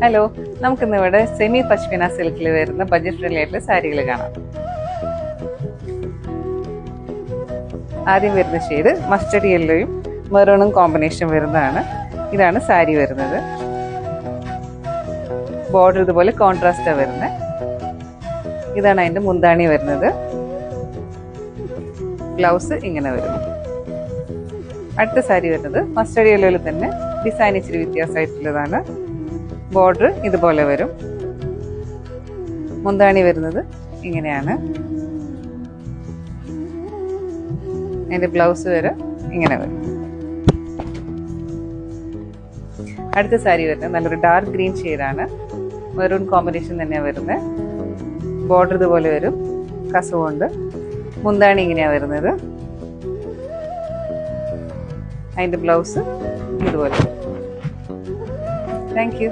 Hello, നമുക്കിന്ന് ഇവിടെ semi pashmina സിൽക്കിൽ വരുന്ന ബഡ്ജറ്റ് ഫ്രണ്ട്ലി ആയിട്ടുള്ള സാരികൾ കാണാം. ആദ്യം വരുന്ന ഷെയ്ഡ് മസ്റ്റർഡ് യെല്ലോയും മെറൂണും കോമ്പിനേഷൻ വരുന്നതാണ്. ഇതാണ് സാരി വരുന്നത്. ബോർഡർ ഇതുപോലെ കോൺട്രാസ്റ്റാ വരുന്നത്. ഇതാണ് അതിന്റെ മുന്താണി വരുന്നത്. ബ്ലൗസ് ഇങ്ങനെ വരുന്നു. അടുത്ത സാരി വരുന്നത് മസ്റ്റർഡ് യെല്ലോയിൽ തന്നെ ഡിസൈൻ ഇച്ചിരി വ്യത്യാസമായിട്ടുള്ളതാണ്. ബോർഡർ ഇതുപോലെ വരും. മുന്താണി വരുന്നത് ഇങ്ങനെയാണ്. അതിന്റെ ബ്ലൗസ് വരെ ഇങ്ങനെ വരും. അടുത്ത സാരി വരുന്നത് നല്ലൊരു ഡാർക്ക് ഗ്രീൻ ഷെയ്ഡാണ്. മെറൂൺ കോമ്പിനേഷൻ തന്നെയാണ് വരുന്നത്. ബോർഡർ ഇതുപോലെ വരും, കസവുണ്ട്. മുന്താണി ഇങ്ങനെയാണ് വരുന്നത്. അതിന്റെ ബ്ലൗസ് ഇതുപോലെ. Thank you.